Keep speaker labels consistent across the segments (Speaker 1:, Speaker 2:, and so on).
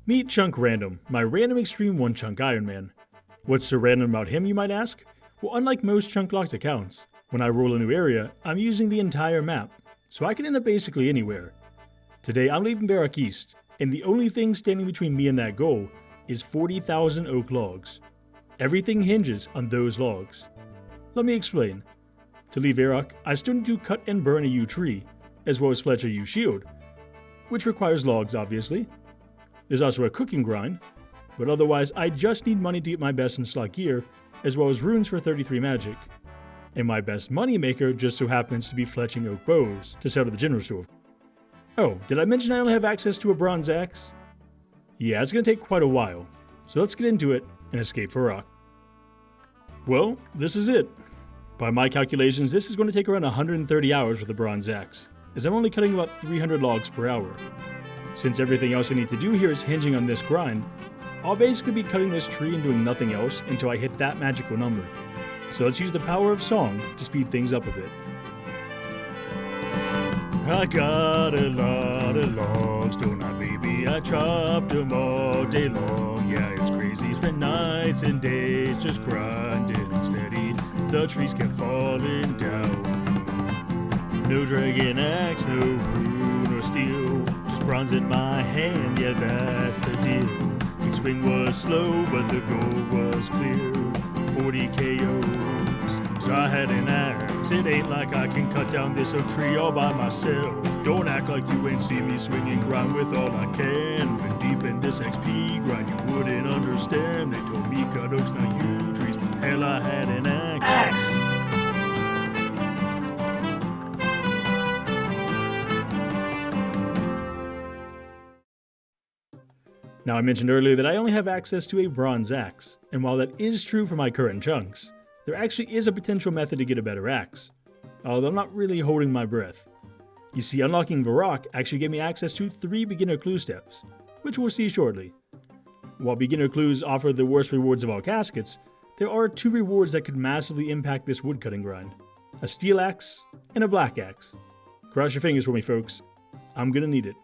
Speaker 1: Meet ChunkRand0m, my random Xtreme 1 chunk Ironman. What's so random about him, you might ask? Well, unlike most chunk-locked accounts, when I roll a new area, I'm using the entire map, so I can end up basically anywhere. Today I'm leaving Varrock East, and the only thing standing between me and that goal is 40,000 oak logs. Everything hinges on those logs. Let me explain. To leave Varrock, I still need to cut and burn a yew tree, as well as fletch a yew shield, which requires logs obviously. There's also a cooking grind, but otherwise I just need money to get my best in slot gear, as well as runes for 33 magic. And my best money maker just so happens to be fletching oak bows to sell to the general store. Oh, did I mention I only have access to a bronze axe? Yeah, it's going to take quite a while, so let's get into it and escape Varrock. Well, this is it. By my calculations, this is going to take around 130 hours with the bronze axe, as I'm only cutting about 300 logs per hour. Since everything else I need to do here is hinging on this grind, I'll basically be cutting this tree and doing nothing else until I hit that magical number. So let's use the power of song to speed things up a bit. I got a lot of logs, don't I, baby? I chopped them all day long. Yeah, it's crazy. Spent nights and days just grinding steady. The trees kept falling down. No dragon axe, no rune or steel. Just bronze in my hand, yeah, that's the deal. Each swing was slow, but the goal was clear. 40 KOs. So I had an axe. It ain't like I can cut down this oak tree all by myself. Don't act like you ain't seen me swing and grind with all I can. Been deep in this XP grind, you wouldn't understand. They told me cut oaks, not yew trees. Hell, I had an axe. Now, I mentioned earlier that I only have access to a bronze axe, and while that is true for my current chunks, there actually is a potential method to get a better axe, although I'm not really holding my breath. You see, unlocking Varrock actually gave me access to 3 beginner clue steps, which we'll see shortly. While beginner clues offer the worst rewards of all caskets, there are 2 rewards that could massively impact this woodcutting grind: a steel axe and a black axe. Cross your fingers for me, folks. I'm gonna need it.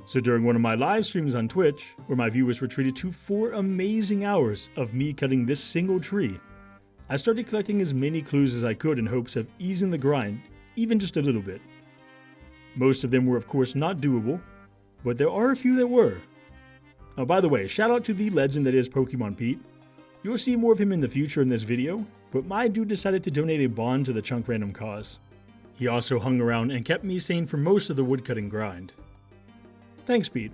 Speaker 1: So during one of my live streams on Twitch, where my viewers were treated to 4 amazing hours of me cutting this single tree, I started collecting as many clues as I could in hopes of easing the grind, even just a little bit. Most of them were of course not doable, but there are a few that were. Oh, by the way, shout out to the legend that is Pokemon Pete. You'll see more of him in the future in this video, but my dude decided to donate a bond to the ChunkRand0m cause. He also hung around and kept me sane for most of the woodcutting grind. Thanks, Pete.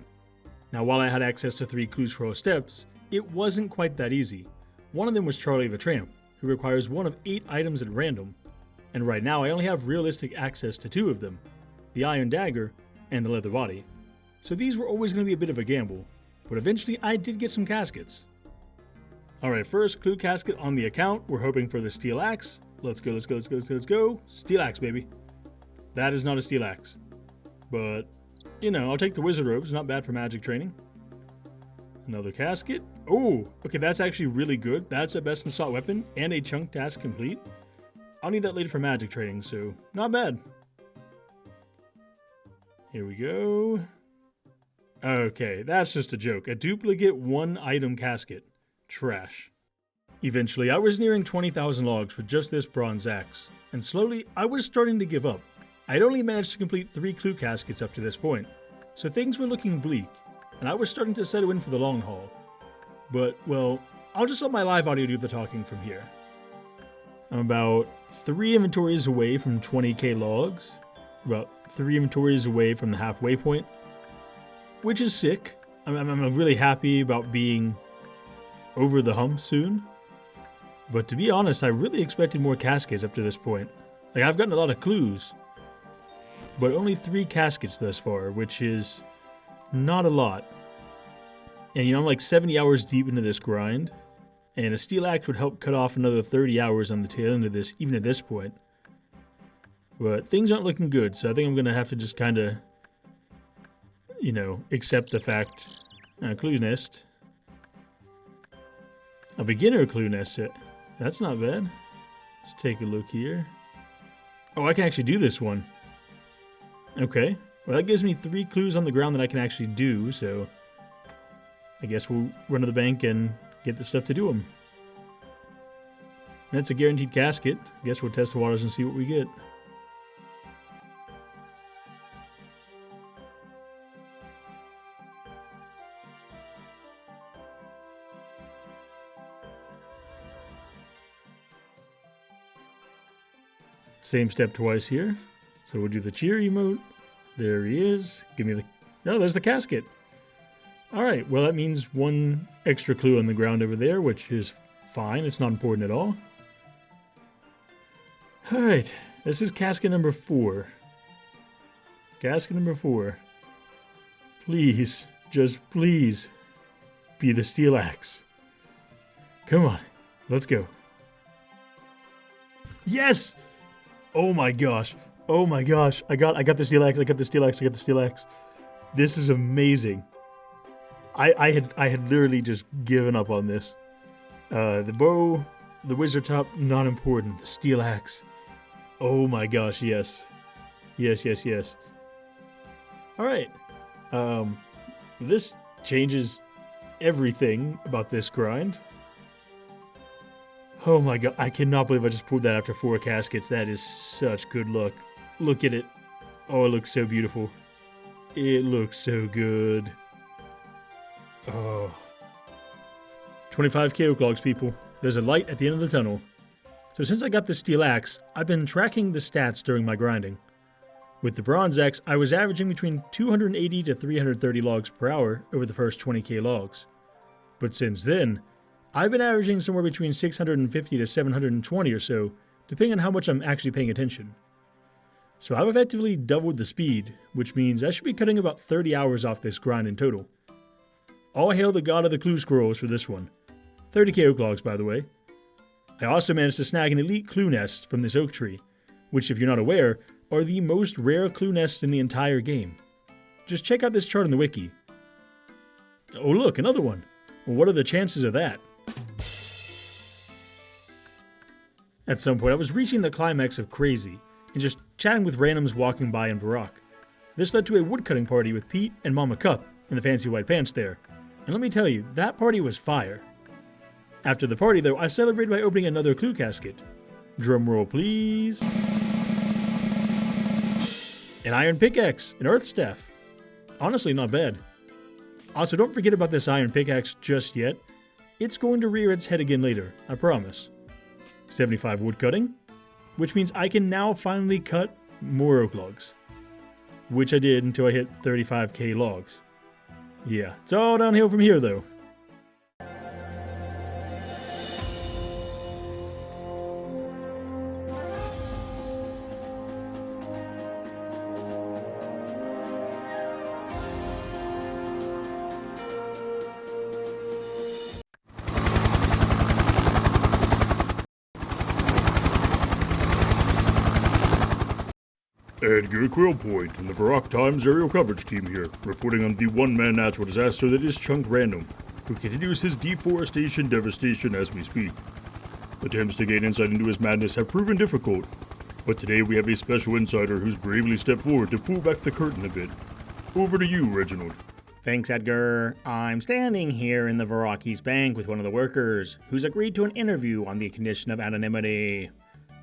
Speaker 1: Now, while I had access to 3 clues for all steps, it wasn't quite that easy. One of them was Charlie the Tramp, who requires 1 of 8 items at random, and right now I only have realistic access to 2 of them, the Iron Dagger and the Leather Body. So these were always going to be a bit of a gamble, but eventually I did get some caskets. Alright, first clue casket on the account, we're hoping for the Steel Axe. Let's go. Steel Axe, baby. That is not a Steel Axe, but you know, I'll take the Wizard Robes, not bad for magic training. Another casket. Oh, okay, that's actually really good. That's a best in slot weapon and a chunk task complete. I'll need that later for magic training, so not bad. Here we go. Okay, that's just a joke. A duplicate 1 item casket. Trash. Eventually, I was nearing 20,000 logs with just this bronze axe, and slowly I was starting to give up. I'd only managed to complete 3 clue caskets up to this point, so things were looking bleak, and I was starting to settle in for the long haul. But, well, I'll just let my live audio do the talking from here. I'm about 3 inventories away from 20k logs, about 3 inventories away from the halfway point, which is sick. I'm really happy about being over the hump soon, but to be honest, I really expected more caskets up to this point. Like, I've gotten a lot of clues, but only 3 caskets thus far, which is not a lot. And you know, I'm like 70 hours deep into this grind, and a steel axe would help cut off another 30 hours on the tail end of this, even at this point. But things aren't looking good, so I think I'm going to have to just kind of, you know, accept the fact. Clue nest. A beginner clue nest set. That's not bad. Let's take a look here. Oh, I can actually do this one. Okay. Well, that gives me 3 clues on the ground that I can actually do, so I guess we'll run to the bank and get the stuff to do them. That's a guaranteed casket. I guess we'll test the waters and see what we get. Same step twice here. So we'll do the cheer emote. There he is. Give me the... Oh, there's the casket. Alright, well that means one extra clue on the ground over there, which is fine. It's not important at all. Alright, this is casket number 4. Casket number 4. Please, just please, be the steel axe. Come on, let's go. Yes! Oh my gosh. Oh my gosh. I got the steel axe. I got the steel axe. I got the steel axe. This is amazing. I had literally just given up on this. The bow, the wizard top, not important. The steel axe. Oh my gosh, yes. Yes, yes, yes. Alright. This changes everything about this grind. Oh my god, I cannot believe I just pulled that after 4 caskets. That is such good luck. Look at it. Oh, it looks so beautiful. It looks so good. Oh. 25 KO clogs, people. There's a light at the end of the tunnel. So since I got the steel axe, I've been tracking the stats during my grinding. With the bronze axe, I was averaging between 280 to 330 logs per hour over the first 20k logs. But since then, I've been averaging somewhere between 650 to 720 or so, depending on how much I'm actually paying attention. So I've effectively doubled the speed, which means I should be cutting about 30 hours off this grind in total. All hail the god of the clue scrolls for this one. 30 KO clogs, by the way. I also managed to snag an elite clue nest from this oak tree, which, if you're not aware, are the most rare clue nests in the entire game. Just check out this chart on the wiki. Oh look, another one. Well, what are the chances of that? At some point, I was reaching the climax of crazy, and just chatting with randoms walking by in Varrock. This led to a woodcutting party with Pete and Mama Cup in the fancy white pants there, and let me tell you, that party was fire. After the party though, I celebrated by opening another clue casket. Drum roll please. An iron pickaxe, an earth staff. Honestly, not bad. Also, don't forget about this iron pickaxe just yet. It's going to rear its head again later, I promise. 75 woodcutting, which means I can now finally cut more oak logs. Which I did until I hit 35k logs. Yeah, it's all downhill from here though.
Speaker 2: Edgar Quillpoint and the Varrock Times aerial coverage team here, reporting on the one-man natural disaster that is ChunkRand0m, who continues his deforestation devastation as we speak. Attempts to gain insight into his madness have proven difficult, but today we have a special insider who's bravely stepped forward to pull back the curtain a bit. Over to you, Reginald.
Speaker 3: Thanks, Edgar. I'm standing here in the Varrock Bank with one of the workers, who's agreed to an interview on the condition of anonymity.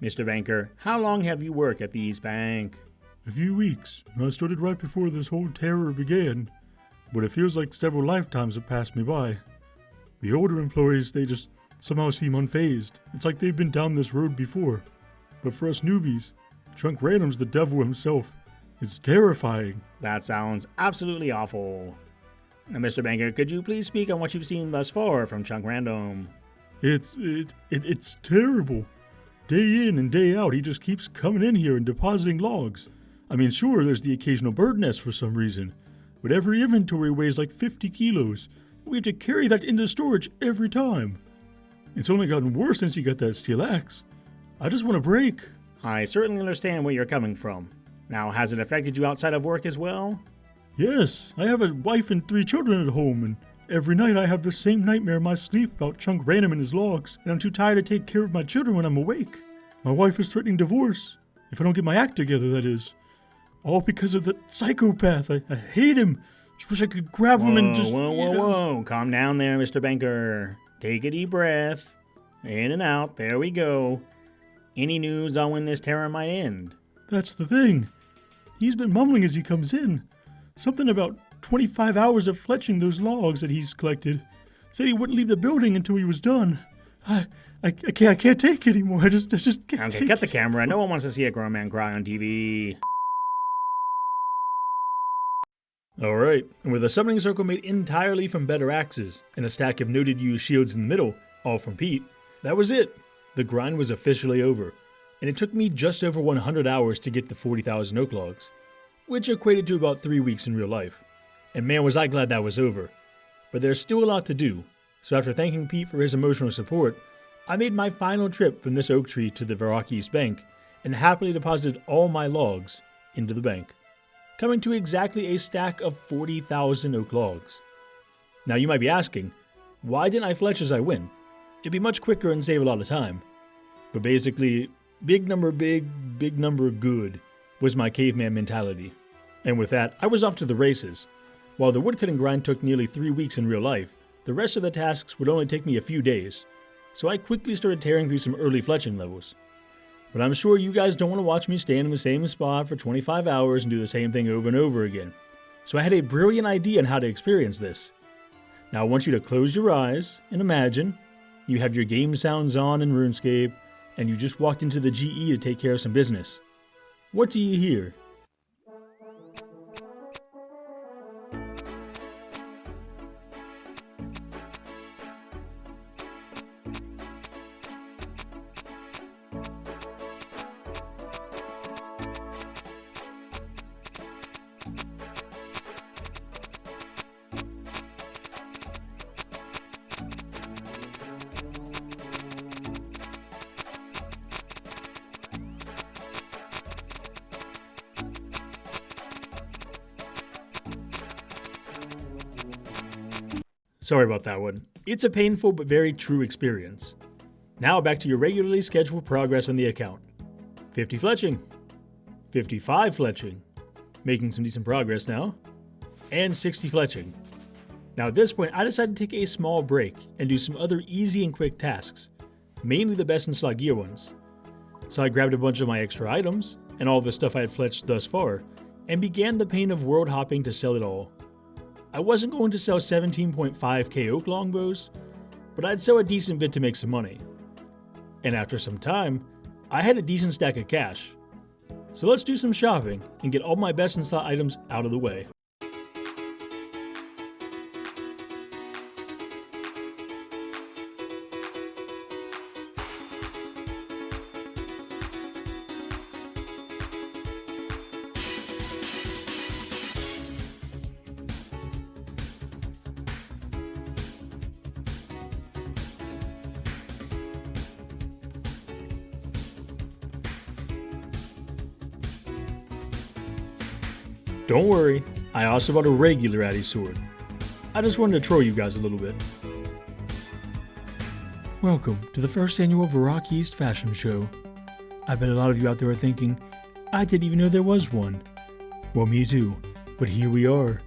Speaker 3: Mr. Banker, how long have you worked at the East Bank?
Speaker 1: A few weeks. I started right before this whole terror began, but it feels like several lifetimes have passed me by. The older employees, they just somehow seem unfazed. It's like they've been down this road before. But for us newbies, ChunkRand0m's the devil himself. It's terrifying.
Speaker 3: That sounds absolutely awful. Now, Mr. Banker, could you please speak on what you've seen thus far from ChunkRand0m?
Speaker 1: It's terrible. Day in and day out, he just keeps coming in here and depositing logs. I mean, sure, there's the occasional bird nest for some reason, but every inventory weighs like 50 kilos. We have to carry that into storage every time. It's only gotten worse since he got that steel axe. I just want a break.
Speaker 3: I certainly understand where you're coming from. Now, has it affected you outside of work as well?
Speaker 1: Yes, I have a wife and 3 children at home, and every night I have the same nightmare in my sleep about ChunkRand0m and his logs, and I'm too tired to take care of my children when I'm awake. My wife is threatening divorce, if I don't get my act together, that is. All because of that psychopath. I hate him. Just wish I could grab him and just...
Speaker 3: Whoa. Calm down there, Mr. Banker. Take a deep breath. In and out. There we go. Any news on when this terror might end?
Speaker 1: That's the thing. He's been mumbling as he comes in. Something about 25 hours of fletching those logs that he's collected. Said he wouldn't leave the building until he was done. I can't take it anymore. I just can't
Speaker 3: Okay,
Speaker 1: take
Speaker 3: cut the
Speaker 1: it.
Speaker 3: camera. No one wants to see a grown man cry on TV.
Speaker 1: Alright, and with a summoning circle made entirely from better axes, and a stack of noted used shields in the middle, all from Pete, that was it. The grind was officially over, and it took me just over 100 hours to get the 40,000 oak logs, which equated to about 3 weeks in real life. And man was I glad that was over. But there's still a lot to do, so after thanking Pete for his emotional support, I made my final trip from this oak tree to the Varrock East Bank, and happily deposited all my logs into the bank, coming to exactly a stack of 40,000 oak logs. Now you might be asking, why didn't I fletch as I went? It'd be much quicker and save a lot of time. But basically, big number big, big number good was my caveman mentality. And with that, I was off to the races. While the woodcutting grind took nearly 3 weeks in real life, the rest of the tasks would only take me a few days. So I quickly started tearing through some early fletching levels. But I'm sure you guys don't want to watch me stand in the same spot for 25 hours and do the same thing over and over again. So I had a brilliant idea on how to experience this. Now I want you to close your eyes and imagine you have your game sounds on in Runescape and you just walked into the GE to take care of some business. What do you hear? Sorry about that one. It's a painful but very true experience. Now back to your regularly scheduled progress on the account. 50 fletching. 55 fletching. Making some decent progress now. And 60 fletching. Now at this point I decided to take a small break and do some other easy and quick tasks. Mainly the best in slot gear ones. So I grabbed a bunch of my extra items and all the stuff I had fletched thus far and began the pain of world hopping to sell it all. I wasn't going to sell 17.5k oak longbows, but I'd sell a decent bit to make some money. And after some time, I had a decent stack of cash. So let's do some shopping and get all my best in slot items out of the way. Don't worry, I also bought a regular Addy sword. I just wanted to troll you guys a little bit. Welcome to the first annual Varrock East Fashion Show. I bet a lot of you out there are thinking, I didn't even know there was one. Well, me too, but here we are.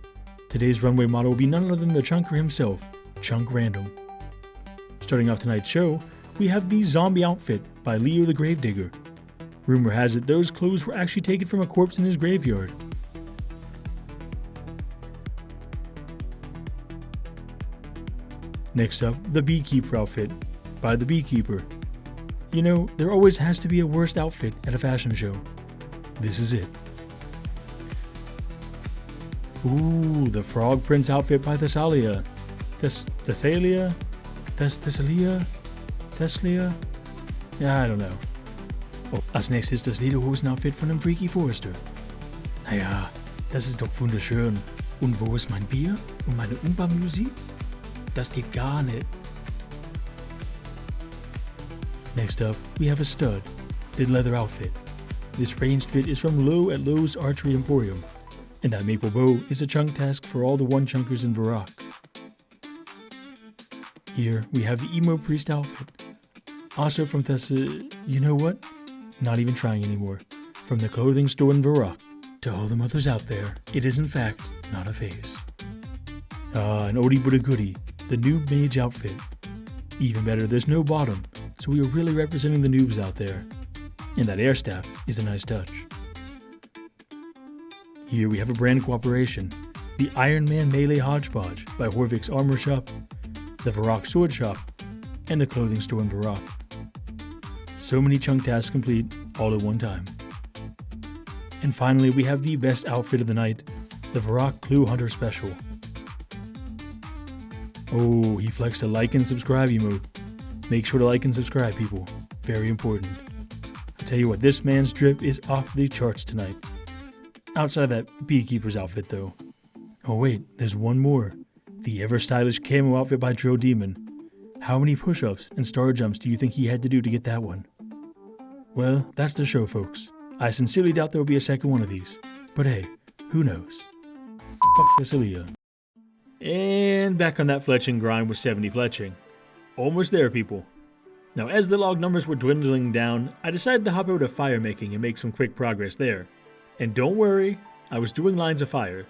Speaker 1: Today's runway model will be none other than the chunker himself, ChunkRand0m. Starting off tonight's show, we have the zombie outfit by Leo the Gravedigger. Rumor has it those clothes were actually taken from a corpse in his graveyard. Next up, the Beekeeper outfit by the Beekeeper. You know, there always has to be a worst outfit at a fashion show. This is it. Ooh, the Frog Prince outfit by Thessalia. Thessalia? Ja, I don't know. Oh, als nächstes das Lederhosen-Outfit von einem Freaky Forester. Naja, das ist doch wunderschön. Und wo ist mein Bier und meine Umba-Musik? Das geht gar nicht. Next up, we have a stud, did leather outfit. This ranged fit is from Low at Low's Archery Emporium, and that maple bow is a chunk task for all the one-chunkers in Varrock. Here we have the Emo Priest outfit, also from you know what? Not even trying anymore. From the clothing store in Varrock. To all the mothers out there, it is in fact not a phase. An oldie but a goodie, the Noob Mage outfit. Even better, there's no bottom, so we are really representing the noobs out there. And that air staff is a nice touch. Here we have a brand cooperation, the Ironman Melee Hodgepodge by Horvik's Armor Shop, the Varrock Sword Shop, and the clothing store in Varrock. So many chunk tasks complete all at one time. And finally, we have the best outfit of the night, the Varrock Clue Hunter Special. Oh, he flexed a like and subscribe emote. Make sure to like and subscribe, people. Very important. I tell you what, this man's drip is off the charts tonight. Outside of that beekeeper's outfit, though. Oh wait, there's one more. The ever-stylish camo outfit by Drill Demon. How many push-ups and star jumps do you think he had to do to get that one? Well, that's the show, folks. I sincerely doubt there will be a second one of these. But hey, who knows? Fuck Facilia. And back on that fletching grind with 70 fletching. Almost there, people. Now, as the log numbers were dwindling down, I decided to hop over to Firemaking and make some quick progress there. And don't worry, I was doing lines of fire.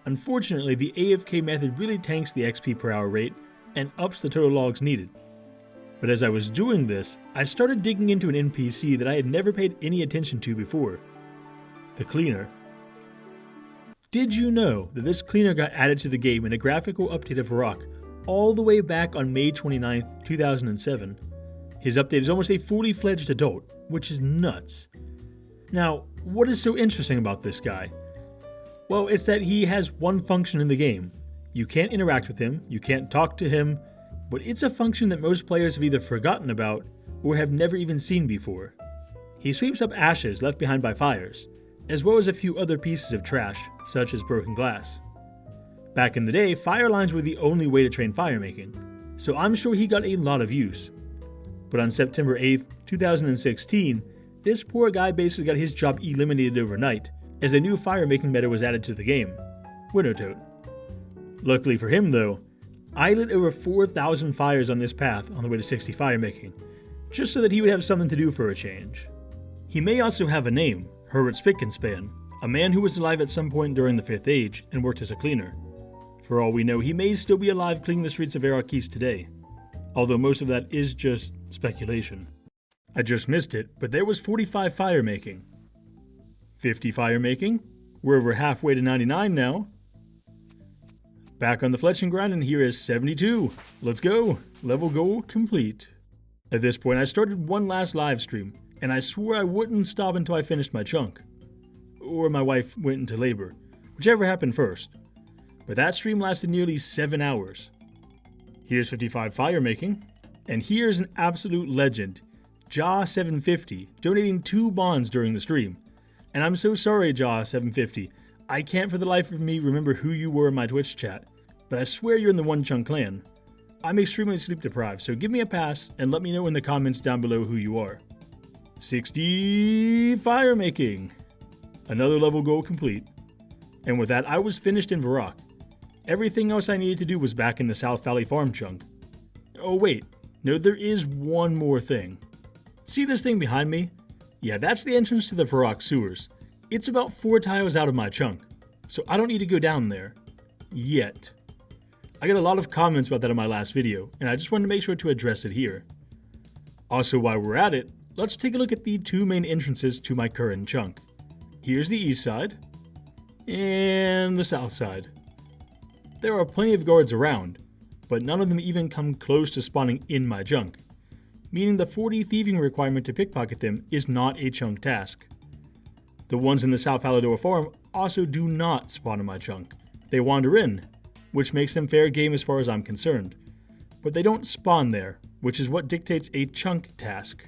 Speaker 1: Unfortunately, the AFK method really tanks the XP per hour rate and ups the total logs needed. But as I was doing this, I started digging into an NPC that I had never paid any attention to before. The Cleaner. Did you know that this cleaner got added to the game in a graphical update of Varrock all the way back on May 29th, 2007? His update is almost a fully fledged adult, which is nuts. Now, what is so interesting about this guy? Well, it's that he has one function in the game. You can't interact with him, you can't talk to him, but it's a function that most players have either forgotten about or have never even seen before. He sweeps up ashes left behind by fires, as well as a few other pieces of trash, such as broken glass. Back in the day, fire lines were the only way to train firemaking, so I'm sure he got a lot of use. But on September 8th, 2016, this poor guy basically got his job eliminated overnight, as a new firemaking meta was added to the game, Windowtote. Luckily for him though, I lit over 4,000 fires on this path on the way to 60 firemaking, just so that he would have something to do for a change. He may also have a name, Herbert Spickenspan, a man who was alive at some point during the 5th Age and worked as a cleaner. For all we know, he may still be alive cleaning the streets of Varrock East today, although most of that is just speculation. I just missed it, but there was 45 firemaking. 50 firemaking? We're over halfway to 99 now. Back on the fletching grind, and here is 72. Let's go. Level goal complete. At this point, I started one last live stream, and I swore I wouldn't stop until I finished my chunk. Or my wife went into labor, whichever happened first. But that stream lasted nearly 7 hours. Here's 55 firemaking, and here's an absolute legend, Jaw750, donating 2 bonds during the stream. And I'm so sorry, Jaw750. I can't for the life of me remember who you were in my Twitch chat, but I swear you're in the One Chunk clan. I'm extremely sleep deprived, so give me a pass and let me know in the comments down below who you are. 60 firemaking. Another level goal complete. And with that, I was finished in Varrock. Everything else I needed to do was back in the South Fally Farm chunk. Oh wait, no, there is one more thing. See this thing behind me? Yeah, that's the entrance to the Varrock sewers. It's about 4 tiles out of my chunk, so I don't need to go down there. Yet. I got a lot of comments about that in my last video, and I just wanted to make sure to address it here. Also, while we're at it, let's take a look at the 2 main entrances to my current chunk. Here's the east side, and the south side. There are plenty of guards around, but none of them even come close to spawning in my chunk, meaning the 40 thieving requirement to pickpocket them is not a chunk task. The ones in the South Fally Farm also do not spawn in my chunk. They wander in, which makes them fair game as far as I'm concerned. But they don't spawn there, which is what dictates a chunk task.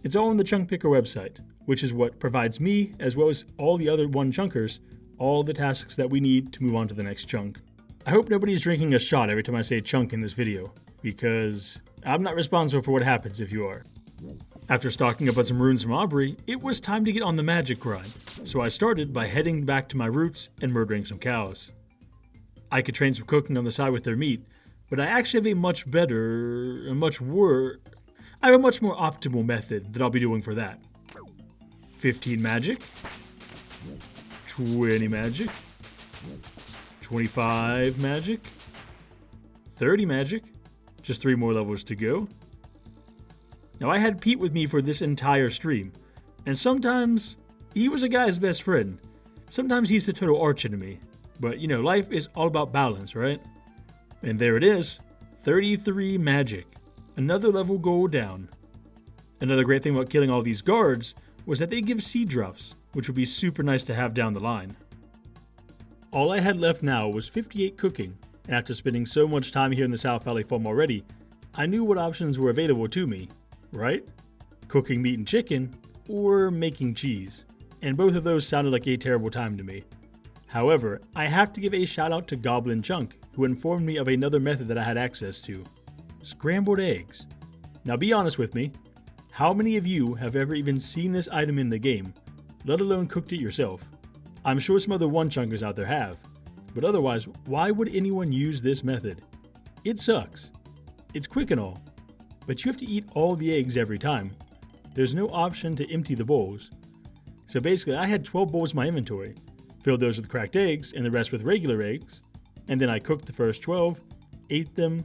Speaker 1: It's all on the Chunk Picker website, which is what provides me, as well as all the other One Chunkers, all the tasks that we need to move on to the next chunk. I hope nobody's drinking a shot every time I say chunk in this video, because I'm not responsible for what happens if you are. After stocking up on some runes from Aubrey, it was time to get on the magic grind, so I started by heading back to my roots and murdering some cows. I could train some cooking on the side with their meat, but I actually have a much more optimal method that I'll be doing for that. 15 magic, 20 magic, 25 magic. 30 magic. Just 3 more levels to go. Now, I had Pete with me for this entire stream, and sometimes he was a guy's best friend. Sometimes he's the total arch enemy. But, you know, life is all about balance, right? And there it is. 33 magic. Another level goal down. Another great thing about killing all these guards was that they give seed drops, which would be super nice to have down the line. All I had left now was 58 cooking, and after spending so much time here in the South Fally Farm already, I knew what options were available to me, right? Cooking meat and chicken, or making cheese. And both of those sounded like a terrible time to me. However, I have to give a shout out to Goblin Chunk, who informed me of another method that I had access to. Scrambled eggs. Now be honest with me, how many of you have ever even seen this item in the game, let alone cooked it yourself? I'm sure some other one-chunkers out there have, but otherwise, why would anyone use this method? It sucks. It's quick and all, but you have to eat all the eggs every time. There's no option to empty the bowls. So basically, I had 12 bowls in my inventory, filled those with cracked eggs and the rest with regular eggs, and then I cooked the first 12, ate them,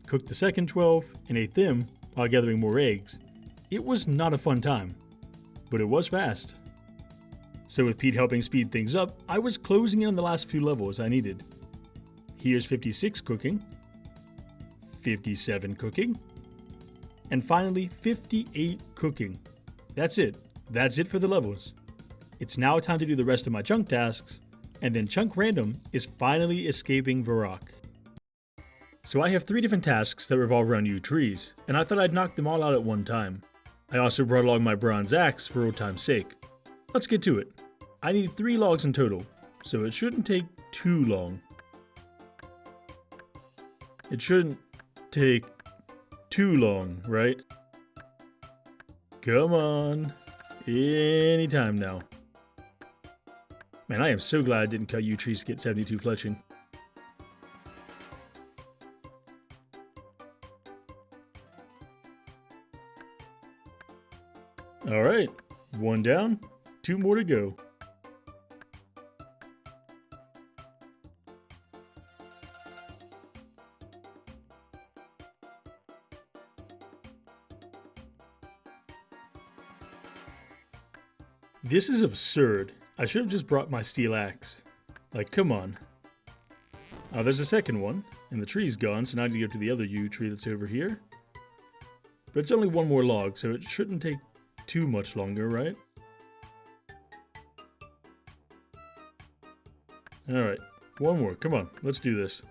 Speaker 1: cooked the second 12, and ate them while gathering more eggs. It was not a fun time, but it was fast. So with Pete helping speed things up, I was closing in on the last few levels I needed. Here's 56 cooking, 57 cooking, and finally 58 cooking. That's it. That's it for the levels. It's now time to do the rest of my chunk tasks, and then ChunkRand0m is finally escaping Varrock. So I have 3 different tasks that revolve around yew trees, and I thought I'd knock them all out at one time. I also brought along my bronze axe for old time's sake. Let's get to it. I need 3 logs in total, so it shouldn't take too long. It shouldn't take too long, right? Come on. Anytime now. Man, I am so glad I didn't cut yew trees to get 72 fletching. Alright, 1 down, 2 more to go. This is absurd. I should have just brought my steel axe. Like, come on. Oh, there's a second one, and the tree's gone, so now I need to go to the other yew tree that's over here. But it's only 1 more log, so it shouldn't take too much longer, right? Alright, 1 more. Come on, let's do this.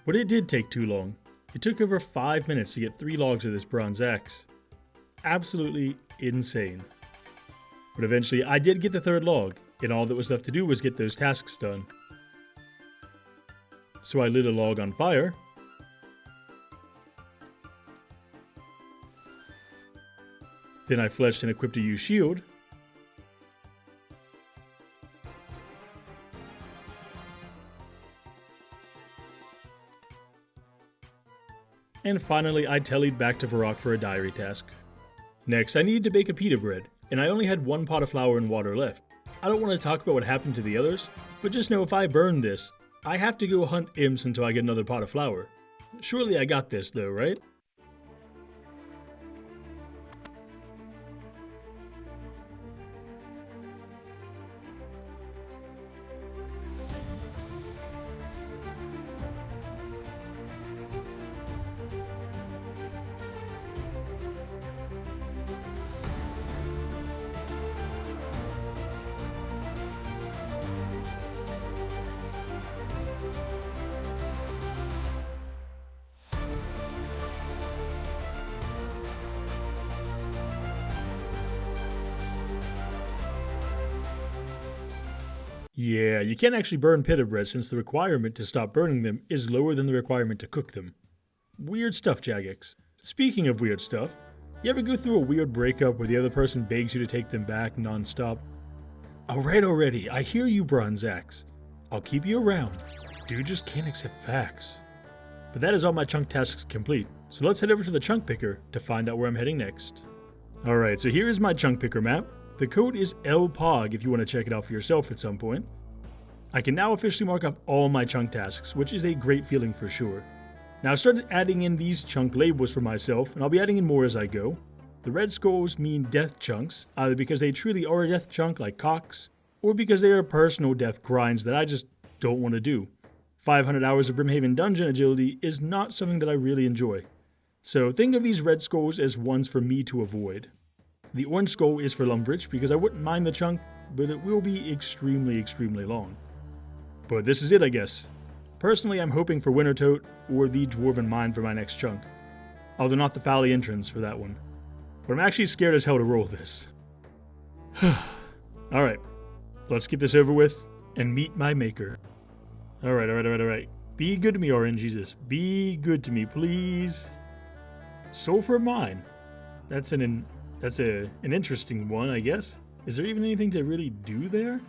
Speaker 1: But it did take too long. It took over 5 minutes to get 3 logs of this bronze axe. Absolutely insane. But eventually I did get the 3rd log, and all that was left to do was get those tasks done. So I lit a log on fire. Then I fletched and equipped a yew shield. And finally, I tellied back to Varrock for a diary task. Next, I needed to bake a pita bread, and I only had 1 pot of flour and water left. I don't want to talk about what happened to the others, but just know if I burn this, I have to go hunt imps until I get another pot of flour. Surely I got this though, right? Yeah, you can't actually burn pita bread since the requirement to stop burning them is lower than the requirement to cook them. Weird stuff, Jagex. Speaking of weird stuff, you ever go through a weird breakup where the other person begs you to take them back non-stop? Alright already, I hear you, Bronze Axe. I'll keep you around. Dude just can't accept facts. But that is all my chunk tasks complete, so let's head over to the chunk picker to find out where I'm heading next. Alright, so here is my chunk picker map. The code is LPOG if you want to check it out for yourself at some point. I can now officially mark off all my chunk tasks, which is a great feeling for sure. Now I started adding in these chunk labels for myself, and I'll be adding in more as I go. The red skulls mean death chunks, either because they truly are a death chunk like Cox, or because they are personal death grinds that I just don't want to do. 500 hours of Brimhaven dungeon agility is not something that I really enjoy. So think of these red skulls as ones for me to avoid. The orange skull is for Lumbridge because I wouldn't mind the chunk, but it will be extremely long. But this is it, I guess. Personally, I'm hoping for Wintertote or the Dwarven Mine for my next chunk. Although not the Fally entrance for that one. But I'm actually scared as hell to roll this. Alright, let's get this over with and meet my maker. Alright. Be good to me, Orange, Jesus. Be good to me, please. Sulfur Mine. That's an interesting one, I guess. Is there even anything to really do there?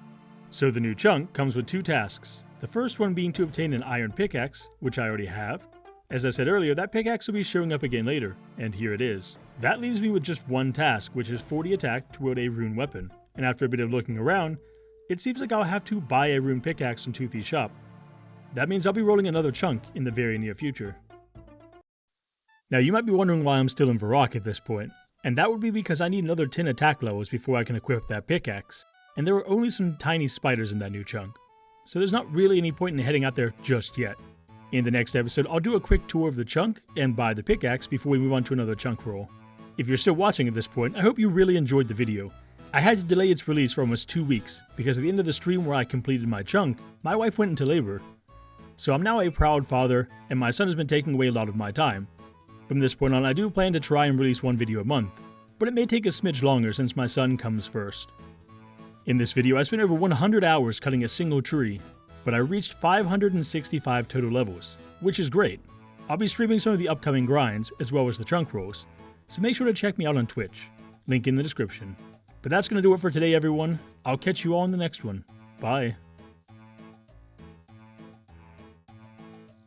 Speaker 1: So the new chunk comes with 2 tasks. The first one being to obtain an iron pickaxe, which I already have. As I said earlier, that pickaxe will be showing up again later, and here it is. That leaves me with just one task, which is 40 attack to wield a rune weapon. And after a bit of looking around, it seems like I'll have to buy a rune pickaxe from Toothy's shop. That means I'll be rolling another chunk in the very near future. Now you might be wondering why I'm still in Varrock at this point, and that would be because I need another 10 attack levels before I can equip that pickaxe, and there are only some tiny spiders in that new chunk, so there's not really any point in heading out there just yet. In the next episode, I'll do a quick tour of the chunk and buy the pickaxe before we move on to another chunk roll. If you're still watching at this point, I hope you really enjoyed the video. I had to delay its release for almost 2 weeks, because at the end of the stream where I completed my chunk, my wife went into labor. So I'm now a proud father, and my son has been taking away a lot of my time. From this point on, I do plan to try and release 1 video a month, but it may take a smidge longer since my son comes first. In this video, I spent over 100 hours cutting a single tree, but I reached 565 total levels, which is great. I'll be streaming some of the upcoming grinds, as well as the chunk rolls, so make sure to check me out on Twitch, link in the description. But that's going to do it for today, everyone. I'll catch you all in the next one. Bye.